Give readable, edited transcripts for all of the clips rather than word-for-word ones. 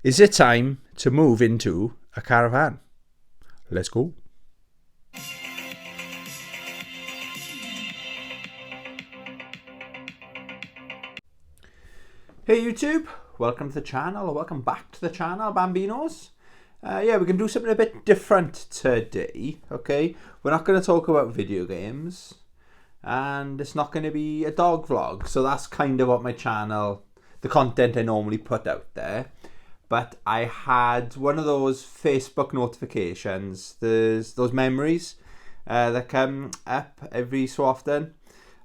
Is it time to move into a caravan? Let's go. Hey YouTube, welcome to the channel, or welcome back to the channel, Bambinos. We're going to do something a bit different today, okay? We're not going to talk about video games, and it's not going to be a dog vlog, so that's kind of what my channel, the content I normally put out there. But I had one of those Facebook notifications, there's those memories that come up every so often,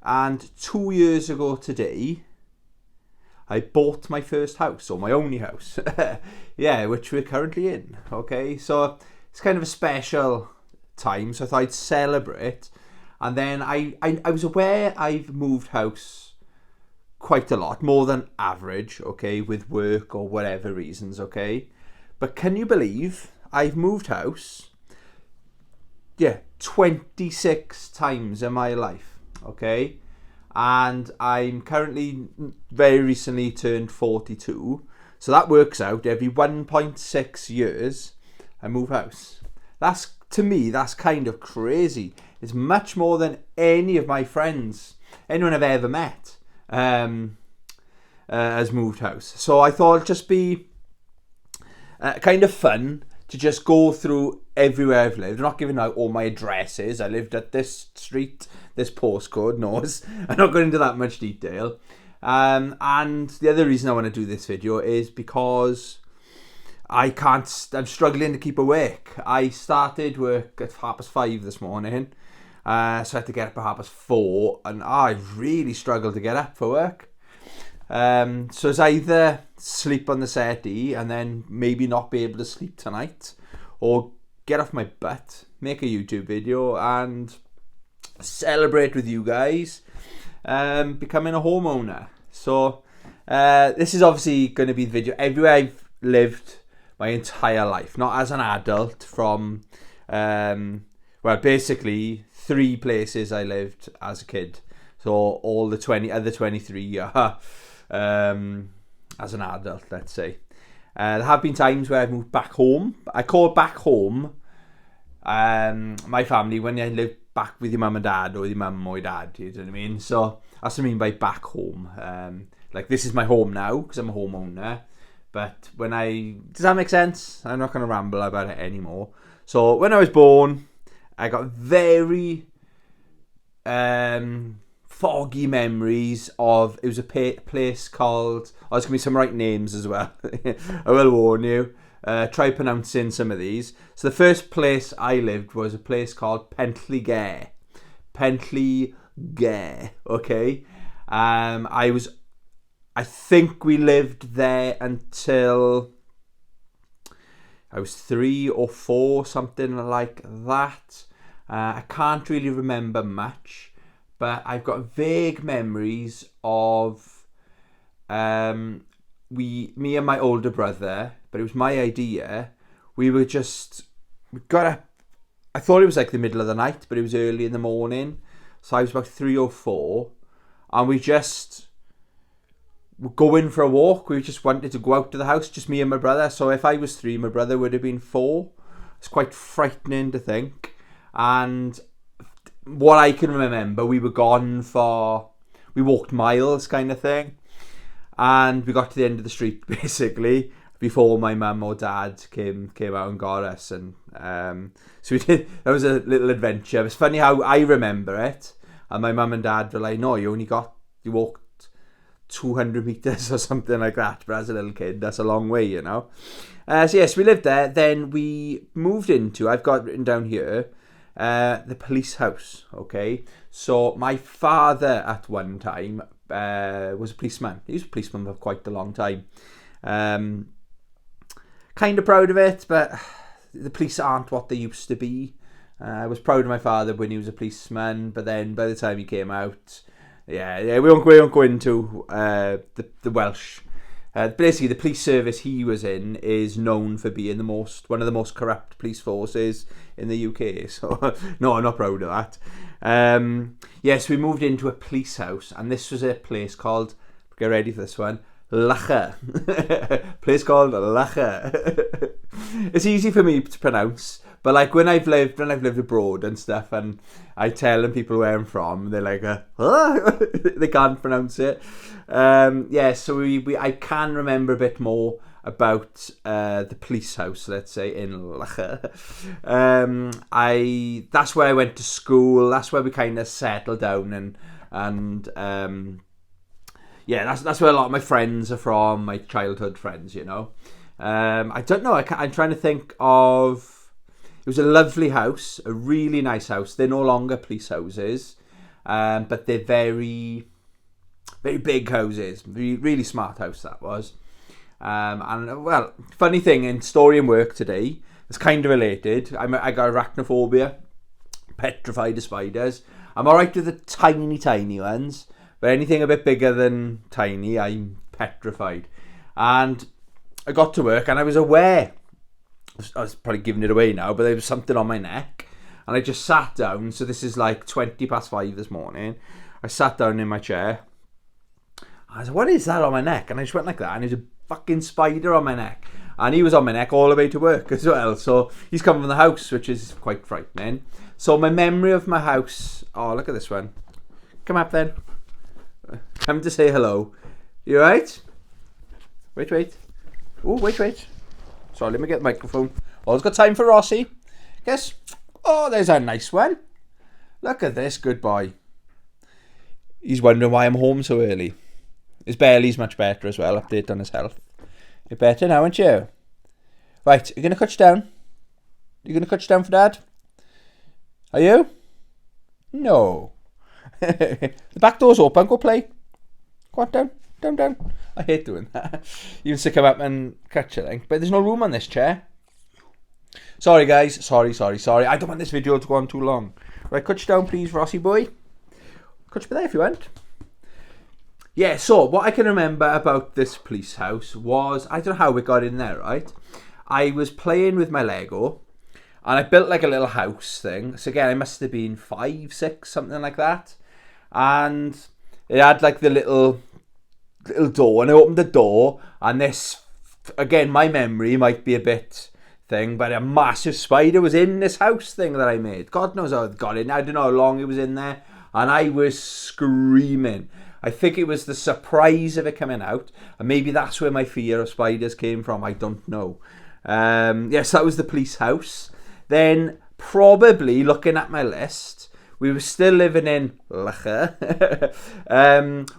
and 2 years ago today, I bought my first house, or my only house, which we're currently in, okay? So it's kind of a special time, so I thought I'd celebrate. And then I was aware I've moved house quite a lot, more than average, okay, with work or whatever reasons, okay? But can you believe I've moved house, 26 times in my life, okay? And I'm currently very recently turned 42, so that works out every 1.6 years I move house. That's, to me, that's kind of crazy. It's much more than any of my friends, anyone I've ever met, has moved house. So I thought it'd just be kind of fun to just go through everywhere I've lived. I'm not giving out all my addresses. I lived at this street, this postcode. No, I'm not going into that much detail. And the other reason I want to do this video is because I'm struggling to keep awake. I started work at 5:30 this morning. So I had to get up at 4:30, and I really struggled to get up for work. So it's either sleep on the settee and then maybe not be able to sleep tonight, or get off my butt, make a YouTube video and celebrate with you guys becoming a homeowner. So this is obviously going to be the video everywhere I've lived my entire life, not as an adult, from basically 3 places I lived as a kid, so all the other 23 as an adult, let's say. There have been times where I've moved back home. I call it back home my family, when you live back with your mum and dad, or your mum or your dad, you know what I mean? So that's what I mean by back home. Like, this is my home now because I'm a homeowner, but does that make sense? I'm not going to ramble about it anymore. So when I was born, I got very foggy memories of, it was a place called, there's going to be some right names as well, I will warn you, try pronouncing some of these. So the first place I lived was a place called Penllygare, okay? I think we lived there until I was 3 or 4, something like that. I can't really remember much, but I've got vague memories of me and my older brother, but it was my idea. We got up, I thought it was like the middle of the night, but it was early in the morning. So I was about 3 or 4, and we just were going for a walk. We just wanted to go out to the house, just me and my brother. So if I was 3, my brother would have been 4. It's quite frightening to think. And what I can remember, we walked miles kind of thing, and we got to the end of the street basically before my mum or dad came out and got us. And so we did, that was a little adventure. It's funny how I remember it, and my mum and dad were like, no, you walked 200 meters or something like that, but as a little kid, that's a long way, you know. So yes, we lived there. Then we moved into, I've got written down here, the police house, okay? So my father at one time was a policeman. He was a policeman for quite a long time. Kind of proud of it, but the police aren't what they used to be. I was proud of my father when he was a policeman, but then by the time he came out, we won't go into the Welsh. Basically, the police service he was in is known for being one of the most corrupt police forces in the UK. So, no, I'm not proud of that. Yes, we moved into a police house, and this was a place called, get ready for this one, Lacher. Place called Lacher. It's easy for me to pronounce, but like when I've lived abroad and stuff, and I tell them people where I'm from, they're like, they can't pronounce it. So I can remember a bit more about the police house, let's say, in Lacher. That's where I went to school. That's where we kind of settled down, and that's where a lot of my friends are from, my childhood friends, you know. I don't know, I'm trying to think of... It was a lovely house, a really nice house. They're no longer police houses, but they're very, very big houses. Really smart house that was. And well, funny thing, in story and work today, it's kind of related. I got arachnophobia, petrified of spiders. I'm alright with the tiny, tiny ones, but anything a bit bigger than tiny, I'm petrified. And I got to work and I was aware, I was probably giving it away now, but there was something on my neck. And I just sat down, so this is like 5:20 this morning. I sat down in my chair. I was like, what is that on my neck? And I just went like that, and there's a fucking spider on my neck. And he was on my neck all the way to work as well. So he's coming from the house, which is quite frightening. So my memory of my house... Oh, look at this one. Come up then. Come to say hello. You alright? Wait. Oh, wait. Sorry, let me get the microphone. Always got time for Rossi. Guess. Oh, there's a nice one. Look at this, good boy. He's wondering why I'm home so early. His belly's much better as well. Update on his health. You're better now, aren't you? Right, you're going to couch down? You're going to couch down for Dad? Are you? No. The back door's open. Go play. Go on, down. I hate doing that. You used to come up and catch it, I think. But there's no room on this chair. Sorry, guys. Sorry. I don't want this video to go on too long. Right, couch down, please, Rossi boy. Couch me there if you want. Yeah, so what I can remember about this police house was, I don't know how we got in there, right? I was playing with my Lego, and I built like a little house thing. So again, I must have been 5, 6, something like that. And it had like the little door, and I opened the door, and this, again, my memory might be a bit thing, but a massive spider was in this house thing that I made. God knows how it got in. I don't know how long it was in there, and I was screaming. I think it was the surprise of it coming out, and maybe that's where my fear of spiders came from. I don't know. Yes, that was the police house. Then, probably looking at my list, we were still living in Lacher.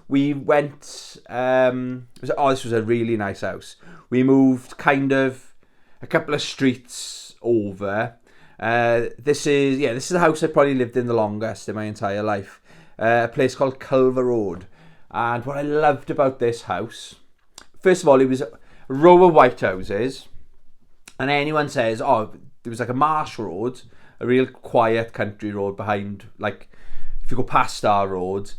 We went... this was a really nice house. We moved kind of a couple of streets over. This is the house I probably lived in the longest in my entire life. A place called Culver Road. And what I loved about this house, first of all, it was a row of white houses. And anyone says, oh, there was like a marsh road, a real quiet country road behind, like, if you go past our road,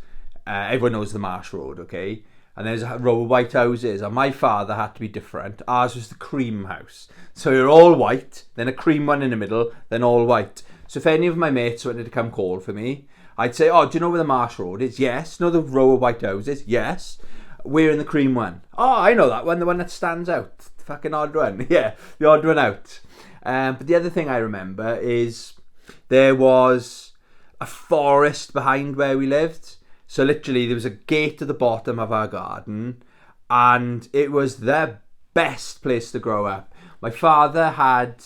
everyone knows the marsh road, okay? And there's a row of white houses, and my father had to be different. Ours was the cream house. So you're all white, then a cream one in the middle, then all white. So if any of my mates wanted to come call for me, I'd say, oh, do you know where the marsh road is? Yes. Know the row of white houses? Yes. We're in the cream one. Oh, I know that one, the one that stands out. The fucking odd one. Yeah, the odd one out. But the other thing I remember is there was a forest behind where we lived. So literally there was a gate at the bottom of our garden, and it was the best place to grow up. My father had,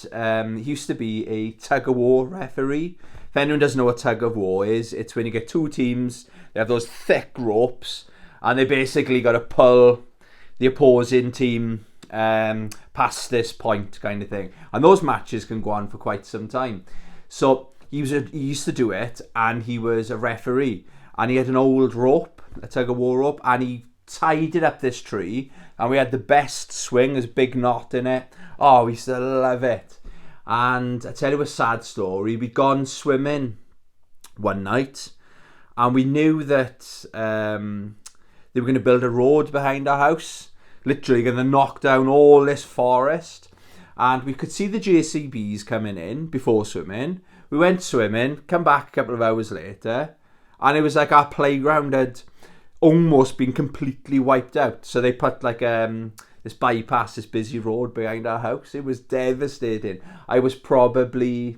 he used to be a tug-of-war referee. If anyone doesn't know what tug-of-war is, it's when you get two teams, they have those thick ropes, and they basically got to pull the opposing team past this point kind of thing. And those matches can go on for quite some time. So he used to do it, and he was a referee. And he had an old rope, a tug-of-war rope, and he tied it up this tree, and we had the best swing, there's a big knot in it. Oh, we used to love it. And I tell you a sad story, we'd gone swimming one night, and we knew that they were going to build a road behind our house, literally going to knock down all this forest, and we could see the JCBs coming in before swimming. We went swimming, come back a couple of hours later, and it was like our playground had almost been completely wiped out. So they put like this bypass, this busy road behind our house. It was devastating. I was probably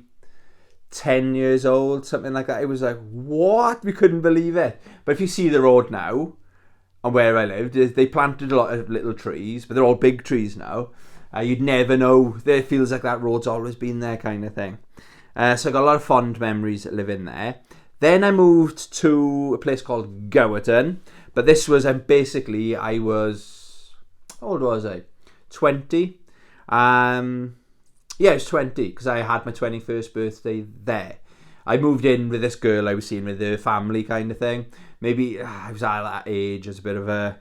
10 years old, something like that. It was like, what? We couldn't believe it. But if you see the road now, and where I lived, they planted a lot of little trees, but they're all big trees now. You'd never know. It feels like that road's always been there, kind of thing. So I got a lot of fond memories living there. Then I moved to a place called Gowerton, but this was basically, I was, how old was I? 20. Yeah, I was 20 because I had my 21st birthday there. I moved in with this girl I was seeing with her family, kind of thing. Maybe I was at that age as a bit of a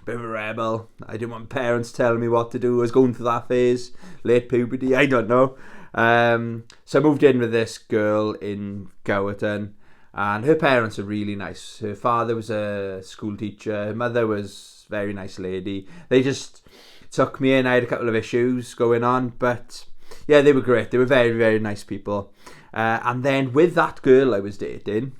rebel. I didn't want parents telling me what to do. I was going through that phase, late puberty, I don't know. So I moved in with this girl in Gowerton, and her parents are really nice. Her father was a school teacher. Her mother was a very nice lady. They just took me in. I had a couple of issues going on, but yeah, they were great. They were very, very nice people. And then with that girl I was dating,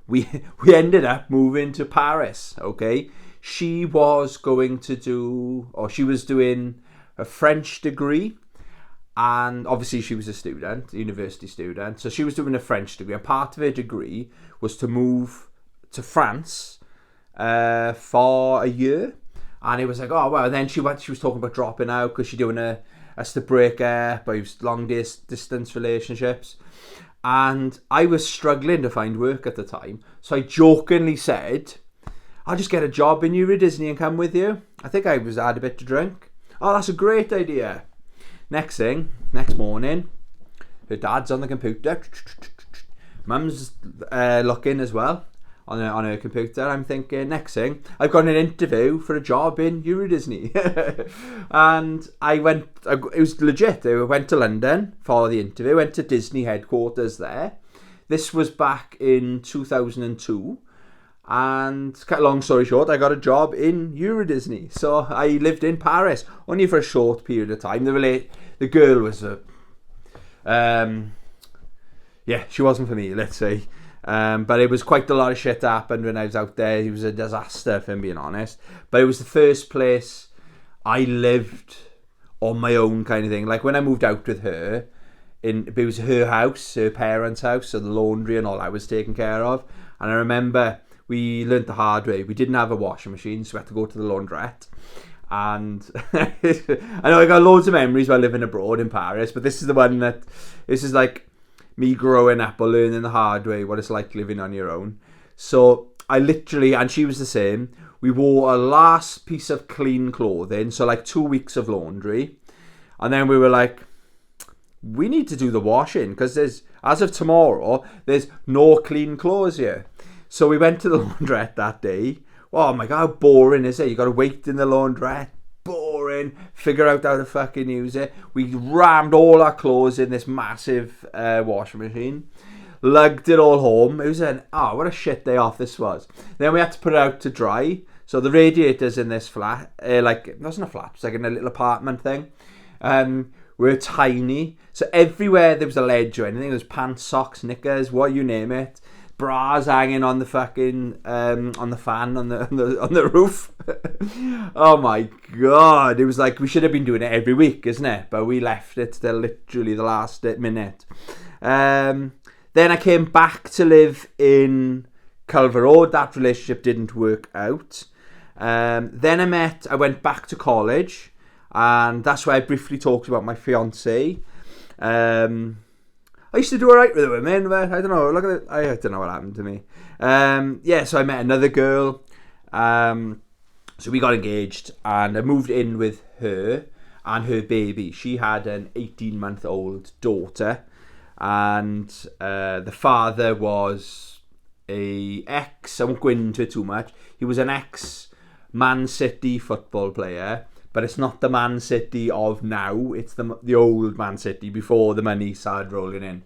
we ended up moving to Paris, okay? She was going to do, or she was doing a French degree, and obviously she was a student, a university student, so she was doing a French degree, and part of her degree was to move to France for a year. And it was like, oh, well, and then she was talking about dropping out because she's doing a to break up, but it was long distance relationships. And I was struggling to find work at the time. So I jokingly said, I'll just get a job in Euro Disney and come with you. I think I had a bit to drink. Oh, that's a great idea. Next morning, her dad's on the computer. Mum's looking as well on her computer. I'm thinking, next thing, I've got an interview for a job in Euro Disney. And it was legit. I went to London for the interview, went to Disney headquarters there. This was back in 2002. And cut a long story short, I got a job in Euro Disney. So I lived in Paris, only for a short period of time. The girl was she wasn't for me, let's say. But it was quite a lot of shit happened when I was out there. It was a disaster, if I'm being honest. But it was the first place I lived on my own, kind of thing. Like when I moved out with her, it was her house, her parents' house, so the laundry and all that was taken care of. And I remember we learnt the hard way. We didn't have a washing machine, so we had to go to the laundrette. And I know I got loads of memories while living abroad in Paris, but this is the one this is like me growing up or learning the hard way what it's like living on your own. So I literally, and she was the same, we wore a last piece of clean clothing, so like 2 weeks of laundry. And then we were like, we need to do the washing because as of tomorrow, there's no clean clothes here. So we went to the laundrette that day. Oh my God, how boring is it? You got to wait in the laundrette. Boring. Figure out how to fucking use it. We rammed all our clothes in this massive washing machine. Lugged it all home. It was what a shit day off this was. Then we had to put it out to dry. So the radiators in this flat, it wasn't a flat, it was like in a little apartment thing, were tiny. So everywhere there was a ledge or anything, there was pants, socks, knickers, what you name it. Bras hanging on the fucking on the fan on the roof. Oh my God, it was like we should have been doing it every week, isn't it? But we left it till literally the last minute. Then I came back to live in Culver Road. That relationship didn't work out. Then I went back to college, and that's where I briefly talked about my fiance. I used to do alright with the women, but I don't know. I don't know what happened to me. So I met another girl. So we got engaged, and I moved in with her and her baby. She had an 18-month-old daughter, and the father was I won't go into it too much. He was an ex-Man City football player. But it's not the Man City of now. It's the old Man City before the money started rolling in.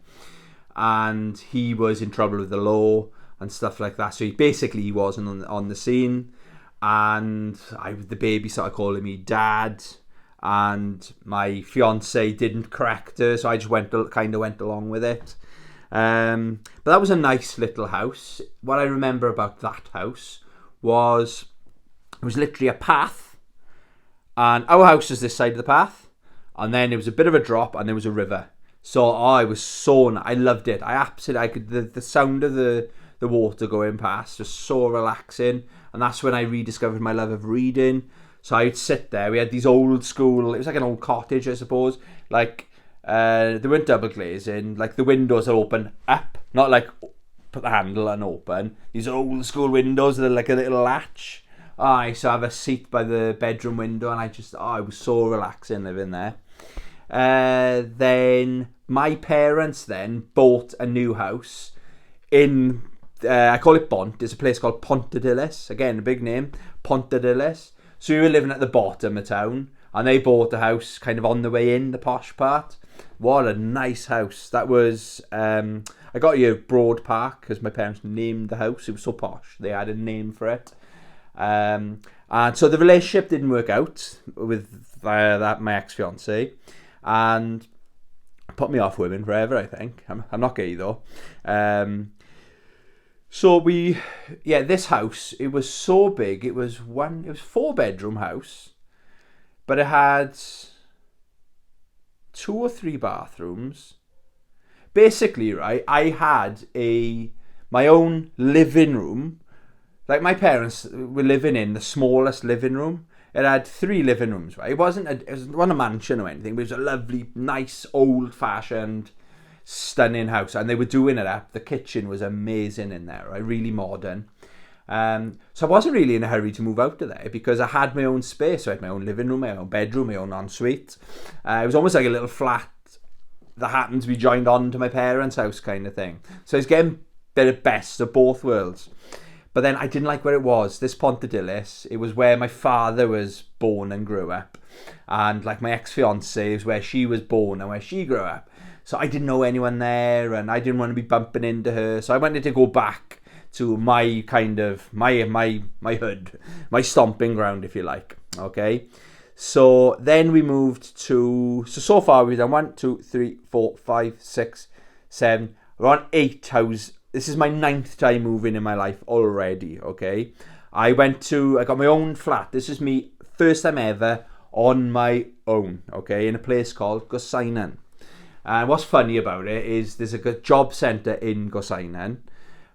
And he was in trouble with the law and stuff like that. So he wasn't on the scene. And the baby started calling me dad. And my fiance didn't correct her. So I just went along with it. But that was a nice little house. What I remember about that house was it was literally a path, and our house was this side of the path, and then there was a bit of a drop, and there was a river. So I loved it. I could, the sound of the water going past was so relaxing, and that's when I rediscovered my love of reading. So I'd sit there. We had these old school, it was like an old cottage, I suppose. Like, they weren't double glazing. Like, the windows are open up, not like put the handle and open. These old school windows that are like a little latch. I used to have a seat by the bedroom window, and it was so relaxing living there. Then my parents then bought a new house in, I call it Bont. It's a place called Pontedillis. Again, a big name, Pontedillis. So we were living at the bottom of town, and they bought a house kind of on the way in, the posh part. What a nice house. That was, I got you Broad Park because my parents named the house. It was so posh. They had a name for it. And so the relationship didn't work out with my ex-fiance, and put me off women forever, I think. I'm not gay though. So this house, it was so big. It was 4-bedroom house, but it had 2 or 3 bathrooms. Basically, right, I had my own living room. Like, my parents were living in the smallest living room. It had 3 living rooms, right? It wasn't a mansion or anything, but it was a lovely, nice, old-fashioned, stunning house. And they were doing it up. The kitchen was amazing in there, right? Really modern. So I wasn't really in a hurry to move out of there because I had my own space. So I had my own living room, my own bedroom, my own ensuite. It was almost like a little flat that happened to be joined on to my parents' house kind of thing. So I was getting the best of both worlds. But then I didn't like where it was. This Pontedillis, it was where my father was born and grew up. And like my ex-fiance is where she was born and where she grew up. So I didn't know anyone there, and I didn't want to be bumping into her. So I wanted to go back to my kind of, my hood, my stomping ground, if you like. Okay. So then we moved to, so far we've done 1, 2, 3, 4, 5, 6, 7, we're on 8 houses. This is my 9th time moving in my life already, okay? I got my own flat. This is me, first time ever, on my own, okay? In a place called Gosainen. And what's funny about it is there's a job centre in Gosainen.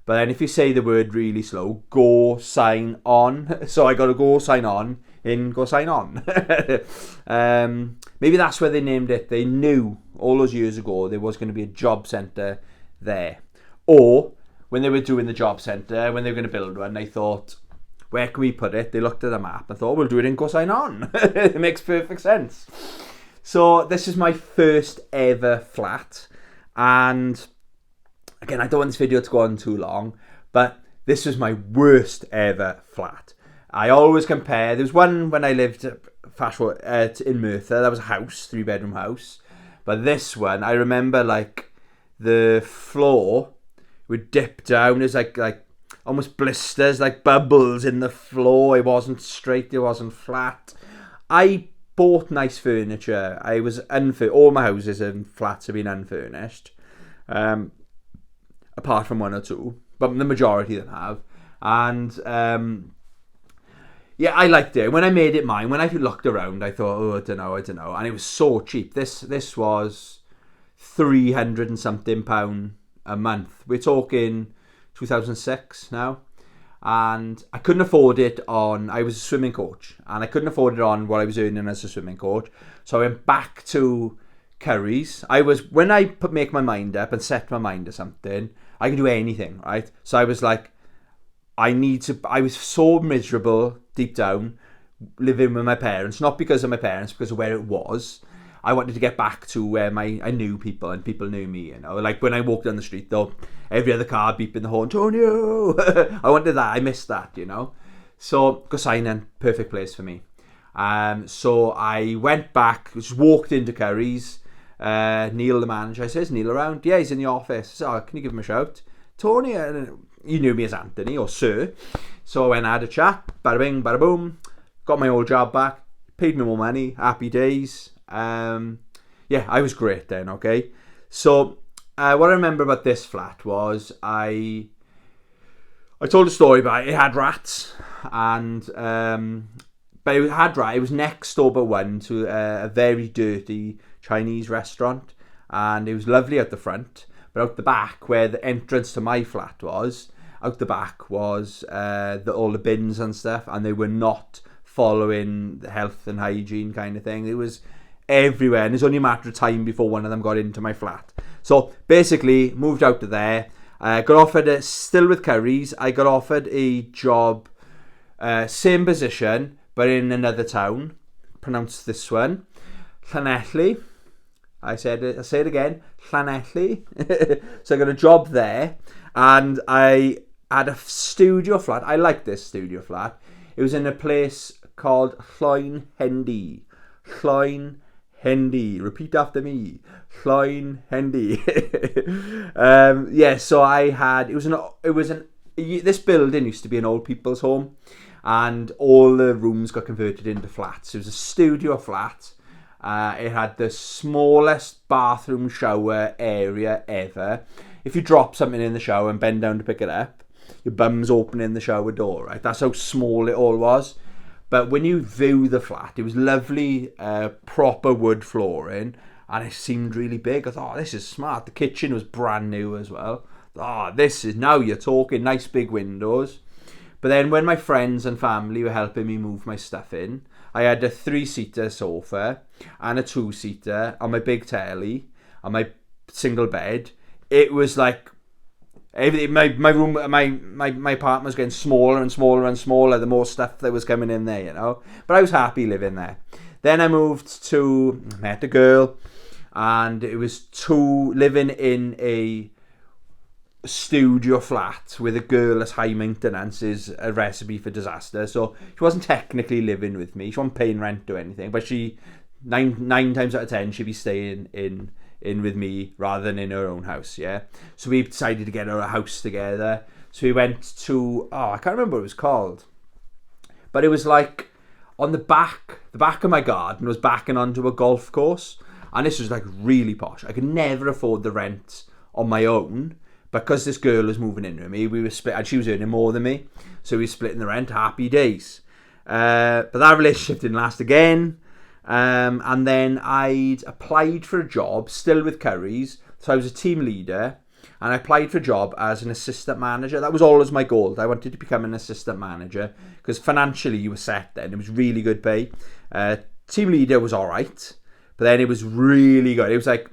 But then if you say the word really slow, go sign on. So I got to go sign on in Gosainen. Maybe that's where they named it. They knew all those years ago there was going to be a job centre there. Or when they were doing the job centre, when they were going to build one, they thought, where can we put it? They looked at the map and thought, we'll do it in Gosainen. It makes perfect sense. So this is my first ever flat. And again, I don't want this video to go on too long, but this was my worst ever flat. I always compare. There was one when I lived in Merthyr. That was a house, 3-bedroom house. But this one, I remember like the floor would dip down. There's like almost blisters, like bubbles in the floor. It wasn't straight. It wasn't flat. I bought nice furniture. I was all my houses and flats have been unfurnished, apart from 1 or 2, but the majority of them have. And I liked it. When I made it mine, when I looked around, I thought, I don't know, and it was so cheap. This was £300 and something a month. We're talking 2006 now, and I couldn't afford it on. I was a swimming coach, and I couldn't afford it on what I was earning as a swimming coach. So I went back to Curry's. When I make my mind up and set my mind to something, I can do anything, right? So I was like, I was so miserable deep down living with my parents, not because of my parents, because of where it was. I wanted to get back to where I knew people and people knew me, you know. Like when I walked down the street, though, every other car beeping the horn, Antonio! I wanted that. I missed that, you know. So, Gosainen, perfect place for me. So I went back, just walked into Curry's. Neil, the manager, I says, Neil around? Yeah, he's in the office. So, can you give him a shout? Tony, you knew me as Anthony, or Sir. So I went and had a chat, bada bing, bada boom. Got my old job back, paid me more money, happy days. I was great then, okay? So what I remember about this flat was I told a story about it had rats, and but it had rats. It was next door but one to a very dirty Chinese restaurant, and it was lovely out the front, but out the back where the entrance to my flat was, out the back was all the bins and stuff, and they were not following the health and hygiene kind of thing. It was everywhere, and it's only a matter of time before one of them got into my flat. So basically moved out to there. Got offered, still with Currys, I got offered a job, same position, but in another town. Pronounce this one, Llanelli. I say it again, Llanelli. So I got a job there, and I had a studio flat. I liked this studio flat. It was in a place called Llawn Hendy. Llawn Hendy. Repeat after me. Llawn Hendy. So I had, this building used to be an old people's home, and all the rooms got converted into flats. It was a studio flat. It had the smallest bathroom shower area ever. If you drop something in the shower and bend down to pick it up, your bum's opening the shower door, right? That's how small it all was. But when you view the flat, it was lovely, proper wood flooring, and it seemed really big. I thought, oh, this is smart. The kitchen was brand new as well. Oh, now you're talking. Nice big windows. But then when my friends and family were helping me move my stuff in, I had a 3-seater sofa and a 2-seater on my big telly and my single bed. It was like everything. My room, my apartment was getting smaller and smaller and smaller the more stuff that was coming in there, you know. But I was happy living there. Then I met a girl, and it was living in a studio flat with a girl as high maintenance is a recipe for disaster. So she wasn't technically living with me. She wasn't paying rent or anything, but she nine times out of 10 she'd be staying in with me rather than in her own house. Yeah, so we decided to get her a house together. So we went to, I can't remember what it was called, but it was like on the back of my garden was backing onto a golf course, and this was like really posh. I could never afford the rent on my own, because this girl was moving in with me. We were split, and she was earning more than me, so we were splitting the rent. Happy days. But that relationship didn't last again. And then I'd applied for a job, still with Currys. So I was a team leader, and I applied for a job as an assistant manager. That was always my goal. I wanted to become an assistant manager, because financially you were set then. It was really good pay. Team leader was all right, but then it was really good. It was like,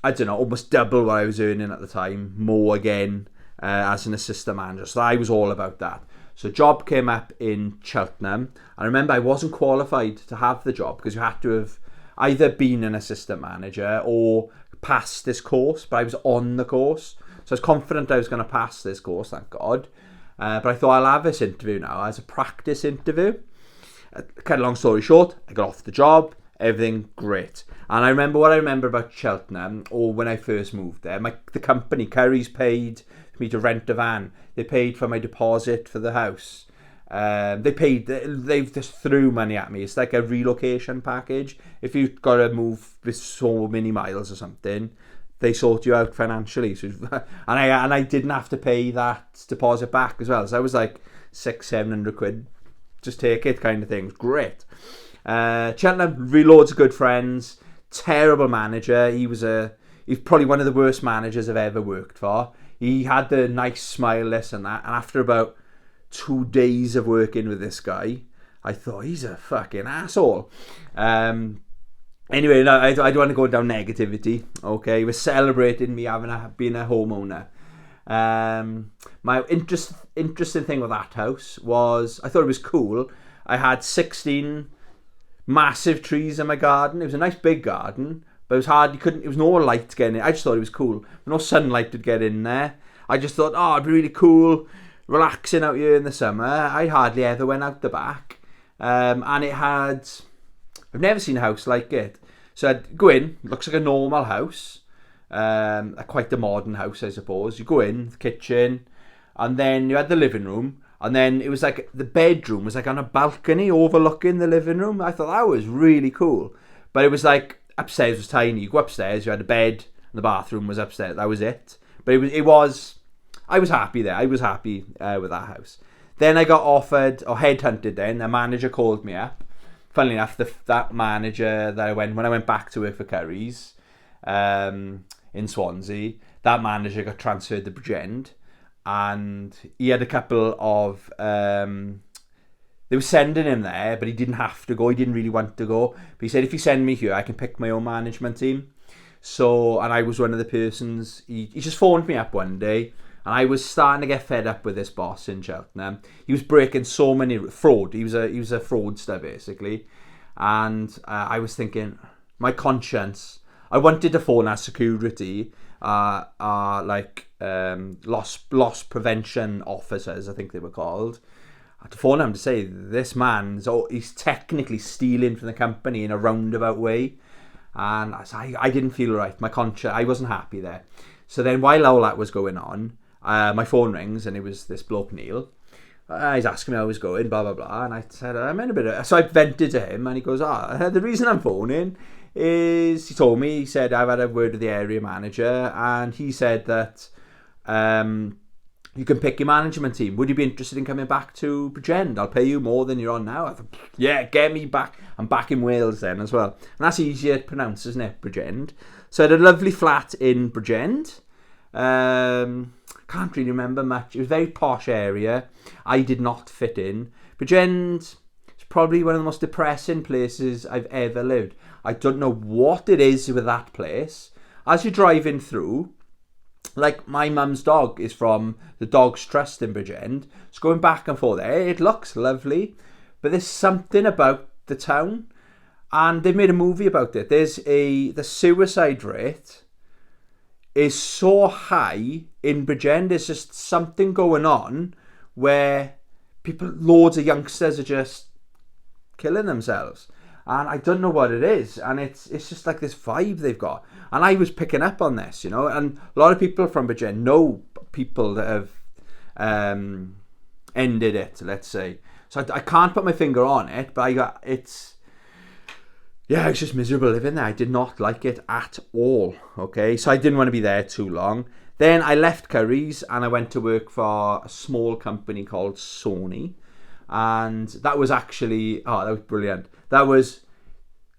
I don't know, almost double what I was earning at the time, more again as an assistant manager. So I was all about that. So job came up in Cheltenham. I remember I wasn't qualified to have the job, because you had to have either been an assistant manager or passed this course, but I was on the course. So I was confident I was going to pass this course, thank God. But I thought, I'll have this interview now as a practice interview. Cut a long story short, I got off the job. Everything great. And I remember about Cheltenham, or when I first moved there, the company, Currys, paid for me to rent a van. They paid for my deposit for the house. They've just threw money at me. It's like a relocation package. If you've got to move with so many miles or something, they sort you out financially. So, and I didn't have to pay that deposit back as well. So I was like £600-700, just take it kind of thing. It was great. Cheltenham, loads of good friends. Terrible manager. He's probably one of the worst managers I've ever worked for. He had the nice smile, this and that, and after about 2 days of working with this guy, I thought, he's a fucking asshole. Anyway, no, I don't want to go down negativity. Okay, we're celebrating me being a homeowner. My interesting thing with that house was, I thought it was cool. I had 16 massive trees in my garden. It was a nice big garden, but it was hard. It was no light getting in. I just thought it was cool. No sunlight would get in there. I just thought, it'd be really cool relaxing out here in the summer. I hardly ever went out the back. And I've never seen a house like it. So I'd go in, looks like a normal house, quite a modern house, I suppose. You go in, the kitchen, and then you had the living room, and then it was like the bedroom was like on a balcony overlooking the living room. I thought that was really cool. But it was like, upstairs was tiny. You go upstairs, you had a bed, the bathroom was upstairs. That was it. But it was I was happy there. I was happy with that house. Then I got offered, or headhunted then. A manager called me up. Funnily enough, that manager that when I went back to work for Currys in Swansea, that manager got transferred to Bridgend. And he had a couple of... they were sending him there, but he didn't have to go. He didn't really want to go. But he said, if you send me here, I can pick my own management team. So, and I was one of the persons... He just phoned me up one day, and I was starting to get fed up with this boss in Cheltenham. He was breaking so many... Fraud. He was a fraudster, basically. And I was thinking, my conscience... I wanted to phone our security, loss prevention officers, I think they were called. I had to phone them to say, this he's technically stealing from the company in a roundabout way. And I didn't feel right. My conscience, I wasn't happy there. So then while all that was going on, my phone rings and it was this bloke, Neil. He's asking me how I was going, blah, blah, blah. And I said, I'm in a bit of... So I vented to him and he goes, the reason I'm phoning is... He said, I've had a word with the area manager and he said that you can pick your management team. Would you be interested in coming back to Bridgend? I'll pay you more than you're on now. I thought, yeah, get me back. I'm back in Wales then as well. And that's easier to pronounce, isn't it? Bridgend. So I had a lovely flat in Bridgend. Can't really remember much. It was a very posh area. I did not fit in. Bridgend is probably one of the most depressing places I've ever lived. I don't know what it is with that place. As you're driving through, like my mum's dog is from the Dogs Trust in Bridgend. It's going back and forth there. It looks lovely, but there's something about the town, and they've made a movie about it. The suicide rate is so high in Bridgend. There's just something going on where loads of youngsters are just killing themselves. And I don't know what it is. And it's just like this vibe they've got. And I was picking up on this, you know. And a lot of people from Bridgend know people that have ended it, let's say. So I can't put my finger on it, but it's just miserable living there. I did not like it at all, okay? So I didn't want to be there too long. Then I left Currys and I went to work for a small company called Sony. And that was actually, that was brilliant. That was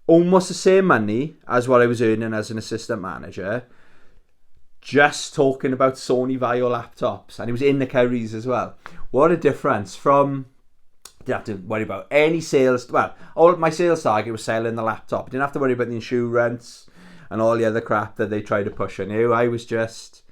almost the same money as what I was earning as an assistant manager, just talking about Sony Vaio laptops. And it was in the Currys as well. What a difference from... Didn't have to worry about any sales. Well, all my sales target was selling the laptop. I didn't have to worry about the insurance and all the other crap that they try to push on you. I was just,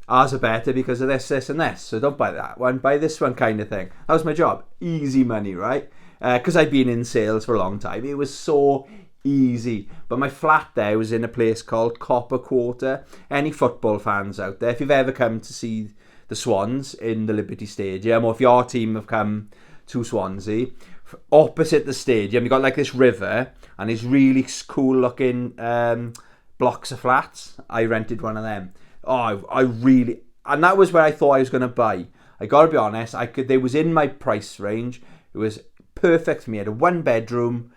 ours are better because of this, this and this. So don't buy that one, buy this one kind of thing. That was my job. Easy money, right? Because I'd been in sales for a long time. It was so easy. But my flat there was in a place called Copper Quarter. Any football fans out there, if you've ever come to see the Swans in the Liberty Stadium, or if your team have come to Swansea, opposite the stadium, you got like this river and these really cool looking blocks of flats. I rented one of them. And that was where I thought I was going to buy. I gotta be honest, they was in my price range. It was perfect for me. I had a 1-bedroom,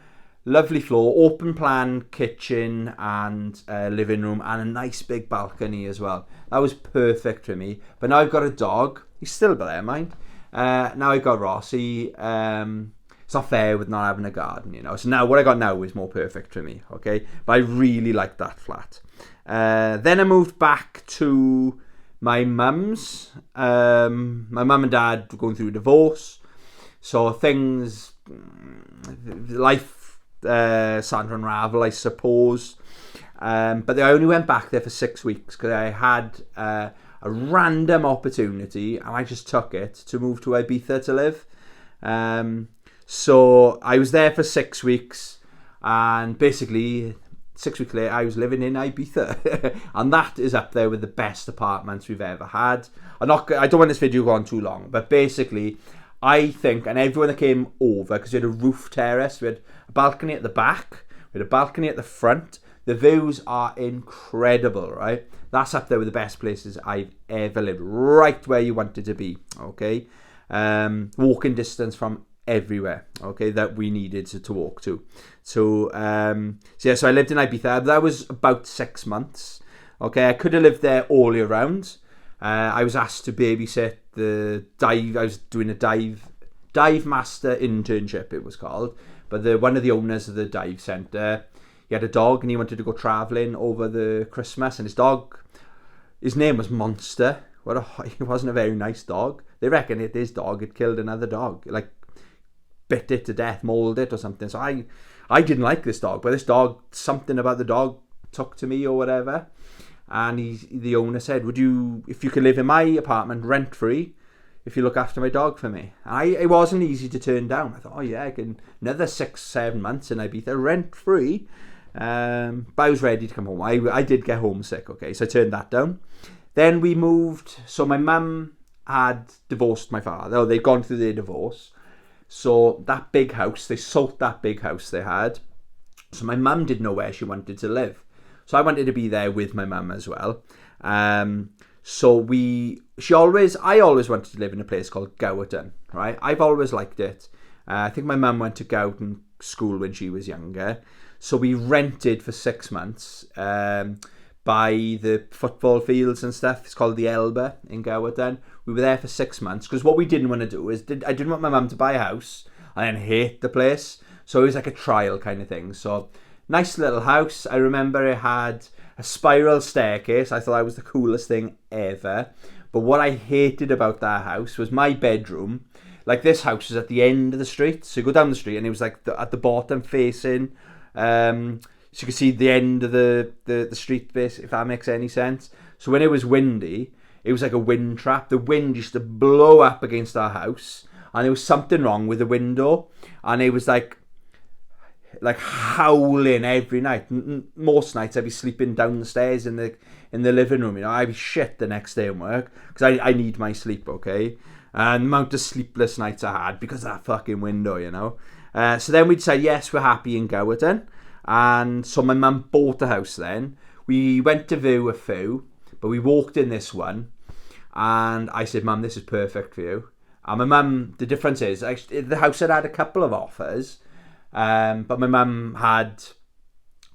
lovely floor, open plan kitchen and living room, and a nice big balcony as well. That was perfect for me. But now I've got a dog. He's still there, mind. Now I got Rossi. It's not fair with not having a garden, you know. So now what I got now is more perfect for me, okay? But I really like that flat. Then I moved back to my mum's. My mum and dad were going through a divorce. So life started to unravel, I suppose. But I only went back there for 6 weeks because I had... a random opportunity and I just took it to move to Ibiza to live. So I was there for 6 weeks and basically 6 weeks later I was living in Ibiza and that is up there with the best apartments we've ever had. I don't want this video to go on too long, but basically I think, and everyone that came over, because we had a roof terrace, we had a balcony at the back, we had a balcony at the front. The views are incredible, right? That's up there with the best places I've ever lived. Right where you wanted to be, okay? Walking distance from everywhere, okay, that we needed to walk to. So I lived in Ibiza. That was about 6 months. Okay, I could have lived there all year round. I was asked to babysit the dive. I was doing a dive master internship, it was called. But one of the owners of the dive centre, he had a dog and he wanted to go travelling over the Christmas. And his name was Monster. He wasn't a very nice dog. They reckon his dog had killed another dog, like bit it to death, mauled it or something. So I didn't like this dog, but this dog, something about the dog took to me or whatever. And the owner said, if you could live in my apartment rent free, if you look after my dog for me. It wasn't easy to turn down. I thought, oh yeah, I can another 6-7 months in Ibiza rent free. But I was ready to come home. I did get homesick, okay, so I turned that down. Then we moved. So my mum had divorced my father. Oh, they'd gone through their divorce. So that big house, they sold that big house they had. So my mum didn't know where she wanted to live. So I wanted to be there with my mum as well. So I always wanted to live in a place called Gowerton, right? I've always liked it. I think my mum went to Gowerton school when she was younger. So we rented for 6 months by the football fields and stuff. It's called the Elba in Gowerton. We were there for 6 months because what we didn't want to do is I didn't want my mum to buy a house and then hate the place. So it was like a trial kind of thing. So nice little house. I remember it had a spiral staircase. I thought that was the coolest thing ever. But what I hated about that house was my bedroom. Like, this house was at the end of the street. So you go down the street and it was like at the bottom facing. So you could see the end of the street base, if that makes any sense. So when it was windy, it was like a wind trap. The wind used to blow up against our house. And there was something wrong with the window. And it was like howling every night. Most nights I'd be sleeping down the stairs in the living room. I'd be shit the next day at work because I need my sleep, okay? And the amount of sleepless nights I had because of that fucking window, So then we decided, yes, we're happy in Gowerton. And so my mum bought the house then. We went to view a few, but we walked in this one. And I said, Mum, this is perfect for you. And my mum, the difference is, the house had a couple of offers. But my mum had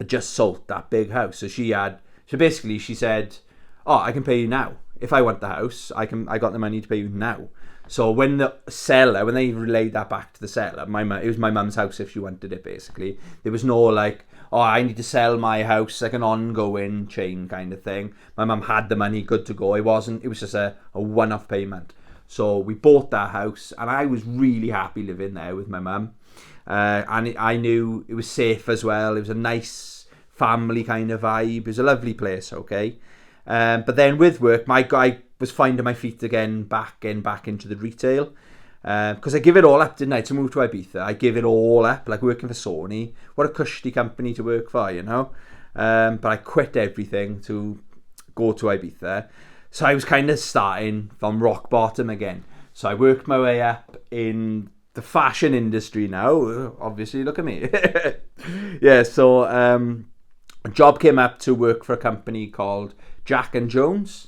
just sold that big house. So basically she said, oh, I can pay you now. If I want the house, I got the money to pay you now. So when they relayed that back to the seller, it was my mum's house if she wanted it, basically. There was no like, oh, I need to sell my house, like an ongoing chain kind of thing. My mum had the money, good to go. It was just a one-off payment. So we bought that house and I was really happy living there with my mum. And I knew it was safe as well. It was a nice family kind of vibe. It was a lovely place, okay? But then with work, I was finding my feet again, back into the retail. Because I give it all up, didn't I? To move to Ibiza, I give it all up, like working for Sony. What a cushy company to work for, But I quit everything to go to Ibiza. So I was kind of starting from rock bottom again. So I worked my way up in the fashion industry now. Obviously, look at me. Yeah, so a job came up to work for a company called Jack and Jones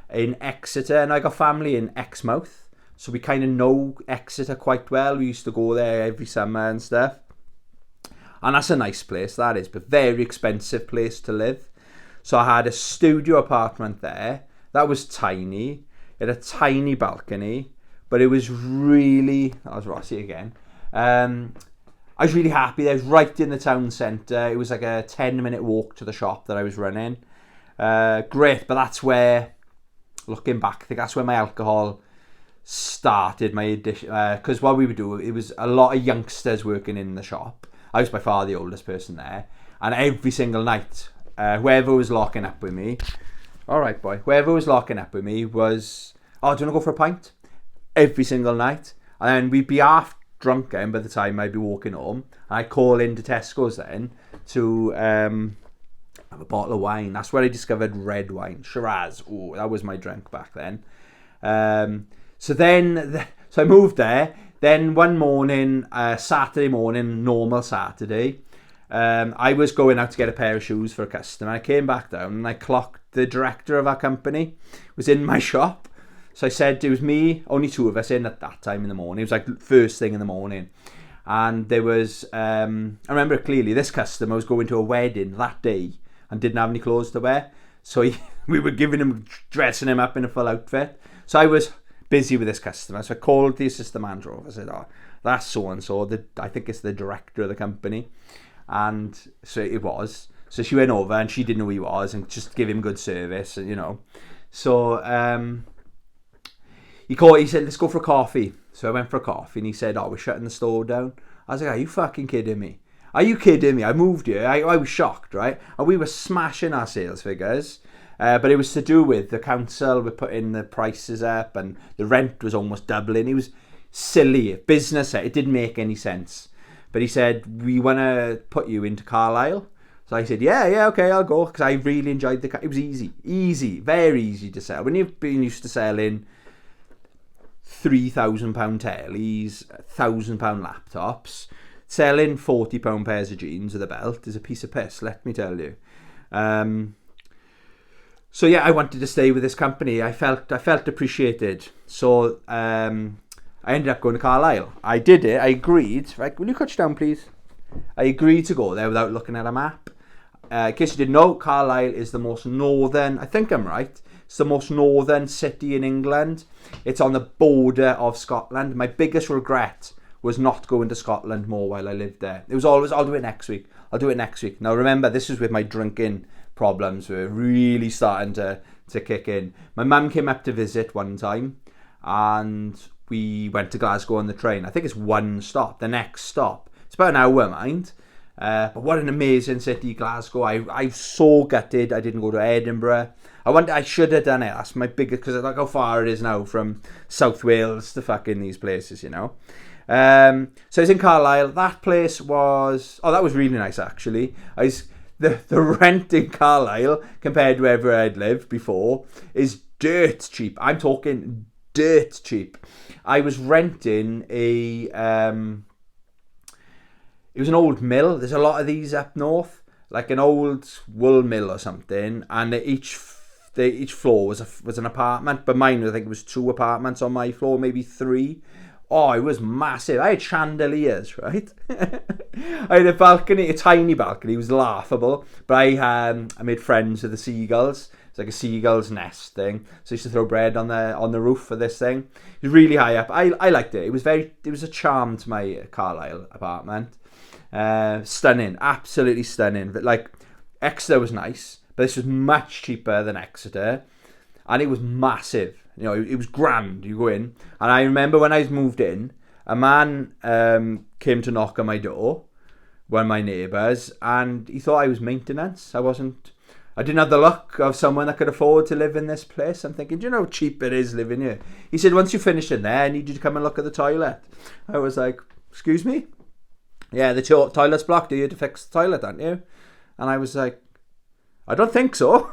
in Exeter, and I got family in Exmouth, so we kind of know Exeter quite well. We used to go there every summer and stuff, and that's a nice place, that is, but very expensive place to live. So I had a studio apartment there that was tiny. It had a tiny balcony, but it was really, that was Rossi again. I was really happy. I was right in the town centre. It was like a 10-minute walk to the shop that I was running. Great, but that's where, looking back, I think that's where my alcohol started, my addiction. Because what we would do, it was a lot of youngsters working in the shop. I was by far the oldest person there. And every single night, whoever was locking up with me, all right, boy, whoever was locking up with me was, oh, do you want to go for a pint? Every single night. And then we'd be half drunk then by the time I'd be walking home. And I'd call into Tesco's then to have a bottle of wine. That's where I discovered red wine, Shiraz. Oh, that was my drink back then. So I moved there. Then one morning, Saturday morning, normal Saturday, I was going out to get a pair of shoes for a customer. I came back down and I clocked the director of our company was in my shop. So I said, it was me, only two of us in at that time in the morning. It was like first thing in the morning. And there was, I remember it clearly, this customer was going to a wedding that day and didn't have any clothes to wear. So we were dressing him up in a full outfit. So I was busy with this customer. So I called the assistant manager over. I said, oh, that's so-and-so. I think it's the director of the company. And so it was. So she went over and she didn't know who he was and just give him good service, you know. So he said, let's go for a coffee. So I went for a coffee and he said, oh, we're shutting the store down. I was like, are you fucking kidding me? Are you kidding me? I moved here. I was shocked, right? And we were smashing our sales figures. But it was to do with the council were putting the prices up and the rent was almost doubling. It was silly. Business, it didn't make any sense. But he said, we want to put you into Carlisle. So I said, yeah, okay, I'll go. Because I really enjoyed it was easy, very easy to sell. When you've been used to selling £3,000 tellies, £1,000 laptops, selling £40 pairs of jeans with a belt is a piece of piss, let me tell you. So yeah, I wanted to stay with this company. I felt appreciated. So I ended up going to Carlisle. I did it. I agreed. Right, will you touch down, please? I agreed to go there without looking at a map. In case you didn't know, Carlisle is the most northern, I think I'm right, it's the most northern city in England. It's on the border of Scotland. My biggest regret was not going to Scotland more while I lived there. It was always, I'll do it next week. Now remember, this was with my drinking problems were really starting to kick in. My mum came up to visit one time and we went to Glasgow on the train. I think it's one stop. The next stop, it's about an hour, mind. But what an amazing city, Glasgow. I'm so gutted I didn't go to Edinburgh. I should have done it. That's my biggest, because I like how far it is now from South Wales to fucking these places, you know. So I was in Carlisle. That place was, that was really nice actually. The rent in Carlisle compared to wherever I'd lived before is dirt cheap. I'm talking dirt cheap. I was renting it was an old mill. There's a lot of these up north, like an old wool mill or something, and each floor was an apartment. But mine, I think it was 2 apartments on my floor, maybe 3. Oh, it was massive. I had chandeliers, right? I had a balcony, a tiny balcony. It was laughable. But I made friends with the seagulls. It's like a seagull's nest thing. So I used to throw bread on the roof for this thing. It was really high up. I liked it. It was a charm to my Carlisle apartment. Stunning, absolutely stunning. But like Exeter was nice, but this was much cheaper than Exeter, and it was massive. You know, it was grand. You go in, and I remember when I moved in, a man came to knock on my door, one of my neighbours, and he thought I was maintenance. I didn't have the look of someone that could afford to live in this place. I'm thinking, do you know how cheap it is living here? He said, once you finish in there, I need you to come and look at the toilet. I was like, excuse me? Yeah, the toilet's blocked. You had to fix the toilet, aren't you? And I was like, I don't think so.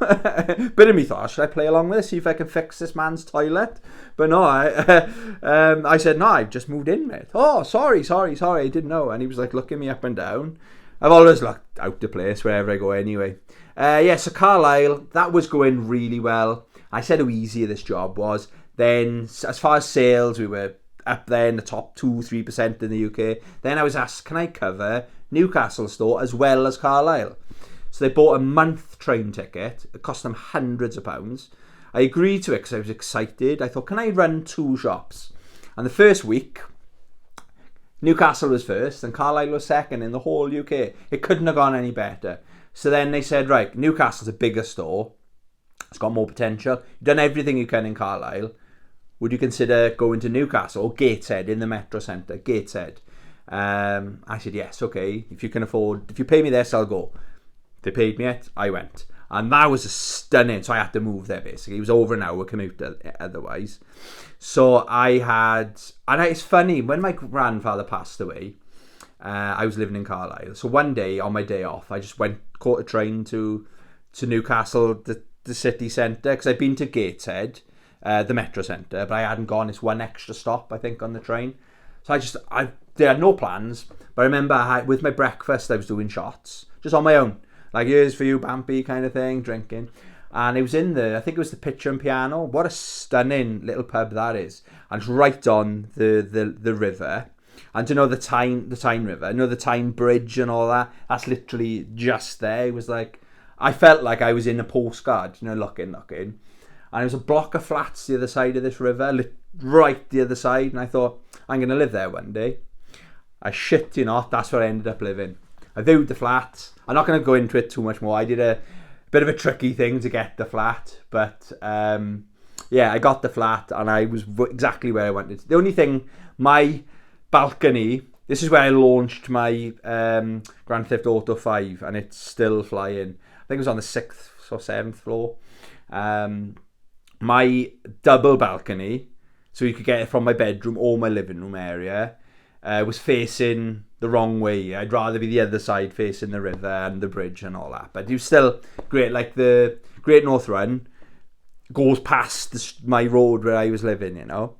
Bit of me thought, should I play along with this, see if I can fix this man's toilet? But no, I said, no, I've just moved in, mate. Oh, sorry, I didn't know. And he was like looking me up and down. I've always looked out the place wherever I go anyway. So Carlisle, that was going really well. I said how easy this job was. Then, as far as sales, we were up there in the top 2-3% in the UK. Then I was asked, can I cover Newcastle store as well as Carlisle? So they bought a month train ticket. It cost them hundreds of pounds. I agreed to it because I was excited. I thought, can I run 2 shops? And the first week, Newcastle was first and Carlisle was second in the whole UK. It couldn't have gone any better. So then they said, right, Newcastle's a bigger store. It's got more potential. You've done everything you can in Carlisle. Would you consider going to Newcastle or Gateshead in the Metro Centre? Gateshead. I said, yes, okay. If you can afford, if you pay me this, I'll go. They paid me it, I went. And that was stunning. So I had to move there basically. It was over an hour commute otherwise. So it's funny, when my grandfather passed away, I was living in Carlisle. So one day, on my day off, I just caught a train to Newcastle, the city centre, because I'd been to Gateshead, the Metro Centre, but I hadn't gone. It's one extra stop, I think, on the train. So they had no plans. But I remember with my breakfast, I was doing shots, just on my own. Like, here's for you, Bampy, kind of thing, drinking. And it was I think it was the Pitcher and Piano. What a stunning little pub that is. And it's right on the river. And do you know the Tyne River? You know the Tyne Bridge and all that? That's literally just there. It was like, I felt like I was in a postcard, you know, looking. And there was a block of flats the other side of this river, right the other side. And I thought, I'm going to live there one day. I shit you not, that's where I ended up living. I viewed the flat. I'm not going to go into it too much more. I did a bit of a tricky thing to get the flat. But yeah, I got the flat and I was exactly where I wanted. The only thing, my balcony, this is where I launched my Grand Theft Auto 5 and it's still flying. I think it was on the 6th or 7th floor. My double balcony, so you could get it from my bedroom or my living room area, was facing the wrong way. I'd rather be the other side facing the river and the bridge and all that. But it was still great. Like the Great North Run goes past my road where I was living, you know.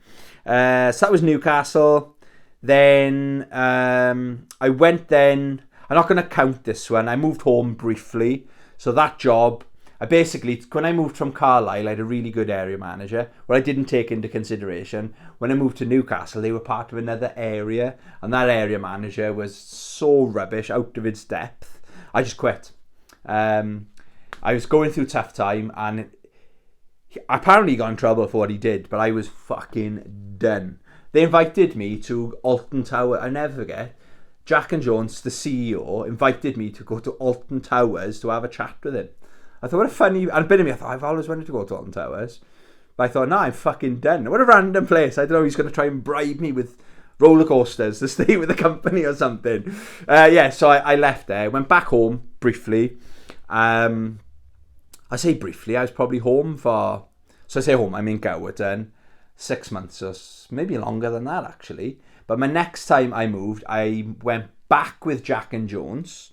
So that was Newcastle. Then I went then, I'm not going to count this one, I moved home briefly. So that job, I basically, when I moved from Carlisle, I had a really good area manager. What I didn't take into consideration, when I moved to Newcastle, they were part of another area. And that area manager was so rubbish, out of its depth. I just quit. I was going through a tough time and apparently he got in trouble for what he did, but I was fucking done. They invited me to Alton Tower. I never forget. Jack and Jones, the CEO, invited me to go to Alton Towers to have a chat with him. I thought, what a funny... And a bit of me, I thought, I've always wanted to go to Alton Towers. But I thought, no, I'm fucking done. What a random place. I don't know, he's going to try and bribe me with roller coasters to stay with the company or something. Yeah, so I left there. Went back home briefly. I say briefly, I was probably home for... So I say home, I mean Gowerton. 6 months or maybe longer than that, actually. But my next time I moved, I went back with Jack and Jones.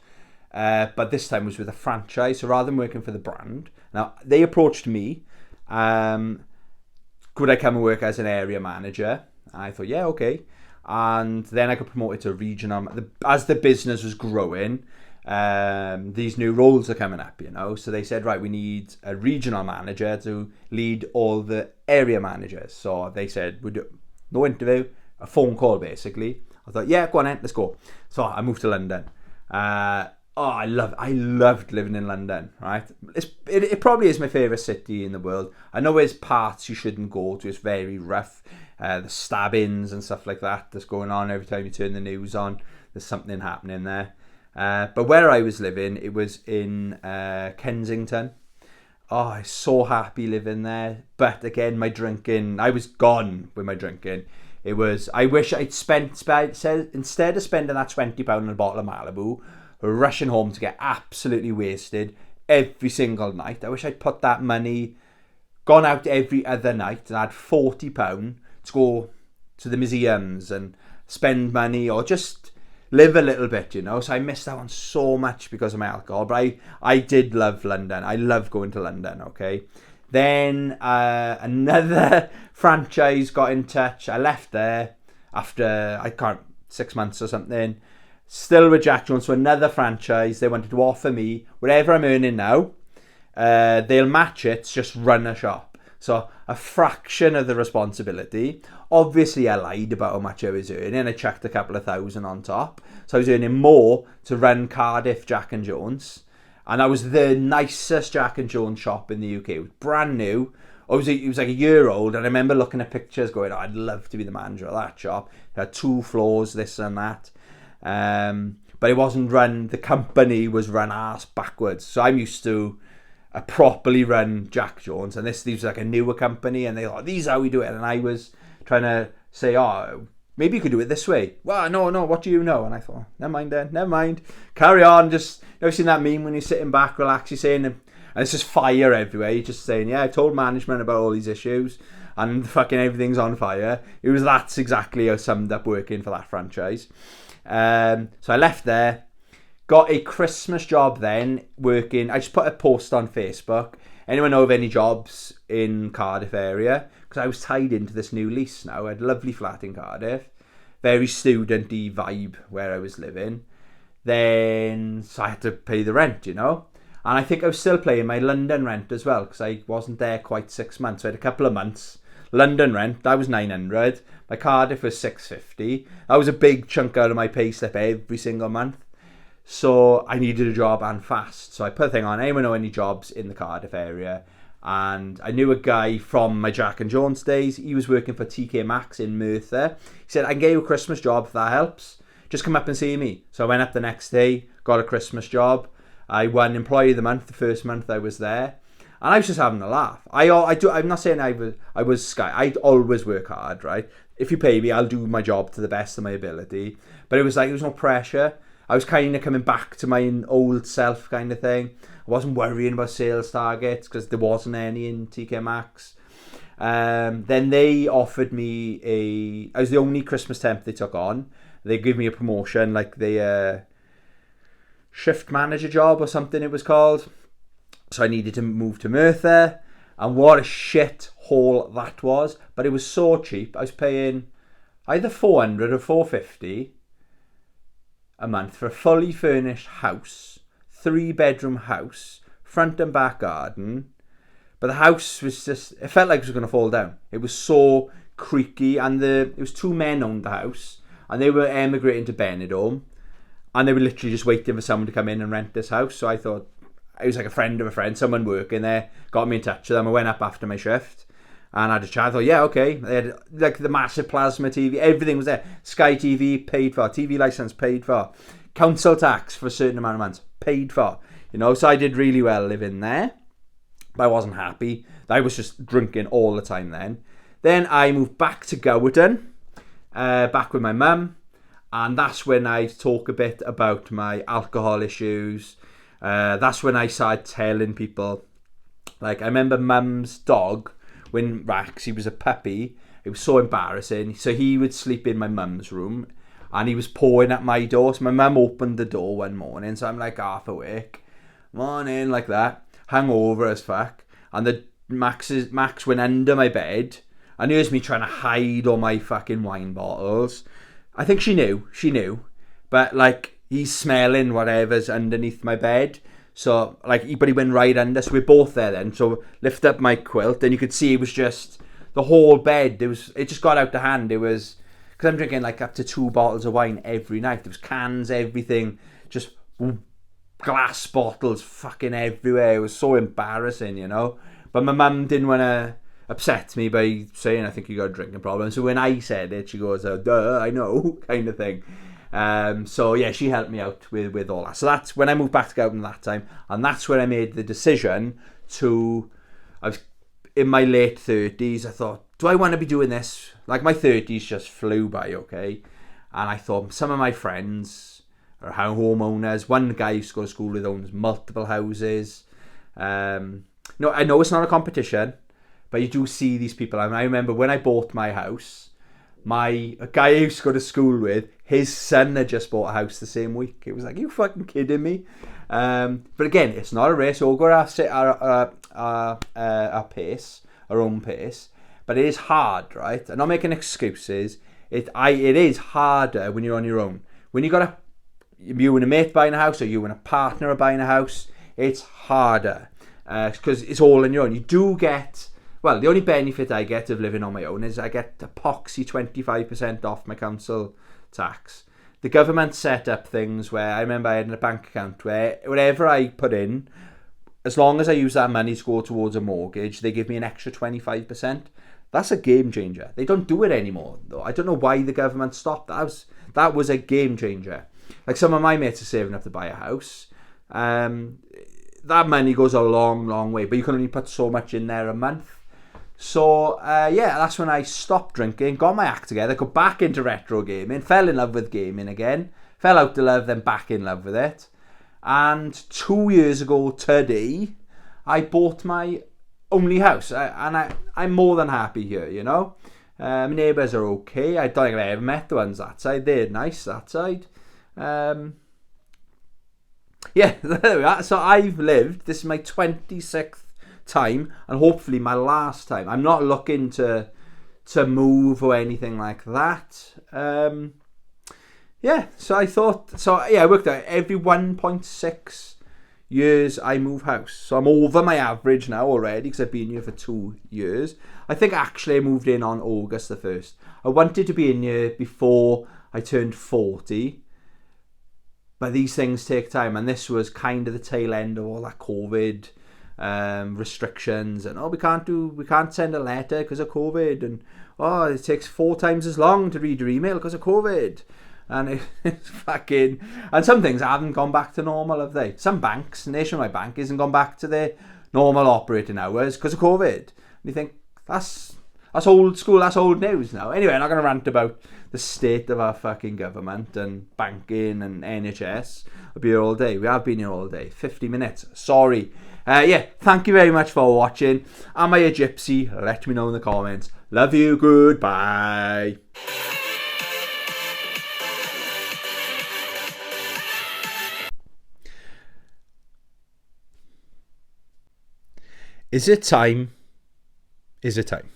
But this time was with a franchise. So rather than working for the brand, now they approached me. Could I come and work as an area manager? And I thought, yeah, okay. And then I got promoted to regional. As the business was growing, these new roles are coming up, you know. So they said, right, we need a regional manager to lead all the area managers. So they said, we do no interview, a phone call basically. I thought, yeah, go on then, let's go. So I moved to London. I loved living in London, right? It probably is my favourite city in the world. I know there's parts you shouldn't go to, it's very rough. The stabbings and stuff like that that's going on every time you turn the news on. There's something happening there. But where I was living, it was in Kensington. Oh, I was so happy living there. But again, my drinking, I was gone with my drinking. It was, I wish I'd instead of spending that £20 on a bottle of Malibu, rushing home to get absolutely wasted every single night. I wish I'd put that money, gone out every other night and had £40 to go to the museums and spend money or just live a little bit, you know. So I missed out on so much because of my alcohol. But I did love London. I love going to London, okay. Then another franchise got in touch. I left there after, 6 months or something. Still with Jack Jones, so another franchise. They wanted to offer me whatever I'm earning now. They'll match it, just run a shop. So a fraction of the responsibility. Obviously, I lied about how much I was earning. I chucked a couple of thousand on top. So I was earning more to run Cardiff Jack and Jones. And that was the nicest Jack and Jones shop in the UK. It was brand new. It was like a year old. And I remember looking at pictures going, oh, I'd love to be the manager of that shop. It had 2 floors, this and that. But it wasn't run, the company was run ass backwards. So I'm used to a properly run Jack Jones. And this was like a newer company. And they thought, these are how we do it. And I was trying to say, oh, maybe you could do it this way. Well, no, what do you know? And I thought, never mind then, never mind. Carry on. Just, you ever seen that meme when you're sitting back, relax, you're saying, and it's just fire everywhere. You're just saying, yeah, I told management about all these issues and fucking everything's on fire. That's exactly how summed up working for that franchise. So I left there, got a Christmas job then, working, I just put a post on Facebook. Anyone know of any jobs in Cardiff area? Because I was tied into this new lease now. I had a lovely flat in Cardiff. Very student-y vibe where I was living. Then, so I had to pay the rent, you know. And I think I was still paying my London rent as well, because I wasn't there quite 6 months. So I had a couple of months. London rent, that was 900. My Cardiff was 650. That was a big chunk out of my pay slip every single month. So I needed a job and fast. So I put a thing on, anyone know any jobs in the Cardiff area? And I knew a guy from my Jack and Jones days. He was working for TK Maxx in Merthyr. He said, I can get you a Christmas job if that helps. Just come up and see me. So I went up the next day, got a Christmas job. I won Employee of the Month the first month I was there. And I was just having a laugh. I'm not saying I was Sky. I always work hard, right? If you pay me, I'll do my job to the best of my ability. But it was like, there was no pressure. I was kind of coming back to my old self kind of thing. I wasn't worrying about sales targets because there wasn't any in TK Maxx. Then they offered me I was the only Christmas temp they took on. They gave me a promotion, like the shift manager job or something it was called. So I needed to move to Merthyr. And what a shit hole that was. But it was so cheap. I was paying either 400 or 450 a month for a fully furnished house, 3-bedroom house, front and back garden. But the house was just, it felt like it was going to fall down. It was so creaky, and it was 2 men owned the house, and they were emigrating to Benidorm, and they were literally just waiting for someone to come in and rent this house. So I thought, it was like a friend of a friend, someone working there, got me in touch with them. I went up after my shift and I had a chat. I thought, yeah, okay. They had like the massive plasma TV, everything was there. Sky TV paid for, TV license paid for, council tax for a certain amount of months paid for. You know, so I did really well living there. But I wasn't happy. I was just drinking all the time then. Then I moved back to Gowerton, back with my mum. And that's when I talk a bit about my alcohol issues. That's when I started telling people, like, I remember mum's dog, when Rax, he was a puppy, it was so embarrassing. So he would sleep in my mum's room and he was pawing at my door. So my mum opened the door one morning, so I'm like half awake, morning, like that, hungover as fuck, and the Max went under my bed and here's me trying to hide all my fucking wine bottles. I think she knew, but like, he's smelling whatever's underneath my bed. So, like, but he went right under. So we're both there then. So lift up my quilt and you could see it was just the whole bed. It just got out of hand. It was, because I'm drinking like up to 2 bottles of wine every night. There was cans, everything, just glass bottles fucking everywhere. It was so embarrassing, you know. But my mum didn't want to upset me by saying, I think you got a drinking problem. So when I said it, she goes, duh, I know, kind of thing. So yeah, she helped me out with all that. So that's when I moved back to Gowerton that time, and that's when I made the decision I was in my late 30s. I thought, do I want to be doing this? Like, my 30s just flew by, okay? And I thought, some of my friends are homeowners. One guy I used to go to school with owns multiple houses. No, I know it's not a competition, but you do see these people. I remember when I bought my house, a guy I used to go to school with, his son had just bought a house the same week. It was like, you fucking kidding me? But again, it's not a race. We'll go at our pace, our own pace. But it is hard, right? I'm not making excuses. It is harder when you're on your own. When you and a mate buying a house, or you and a partner are buying a house, it's harder because it's all on your own. You do get. Well, the only benefit I get of living on my own is I get epoxy 25% off my council tax. The government set up things where I remember I had a bank account where whatever I put in, as long as I use that money to go towards a mortgage, they give me an extra 25%. That's a game changer. They don't do it anymore, though. I don't know why the government stopped. That was a game changer. Like, some of my mates are saving up to buy a house. That money goes a long, long way, but you can only put so much in there a month. So, yeah, that's when I stopped drinking, got my act together, got back into retro gaming, fell in love with gaming again, fell out of love, then back in love with it. And 2 years ago today, I bought my only house, and I'm more than happy here, you know. My neighbours are okay. I don't think I've ever met the ones that side. They're nice, that side. Yeah, there we are. So I've lived, this is my 26th time, and hopefully my last time. I'm not looking to move or anything like that. Yeah, so I worked out every 1.6 years I move house. So I'm over my average now already because I've been here for 2 years. I think actually I moved in on August the 1st. I wanted to be in here before I turned 40. But these things take time, and this was kind of the tail end of all that COVID restrictions, and we can't send a letter because of COVID, and it takes 4 times as long to read your email because of COVID. And it's fucking... And some things haven't gone back to normal, have they? Some banks, Nationwide Bank, hasn't gone back to their normal operating hours because of COVID. And you think, that's old school, that's old news now. Anyway, I'm not going to rant about the state of our fucking government and banking and NHS. I'll be here all day. We have been here all day. 50 minutes. Sorry. Thank you very much for watching. Am I a gypsy? Let me know in the comments. Love you. Goodbye. Is it time? Is it time?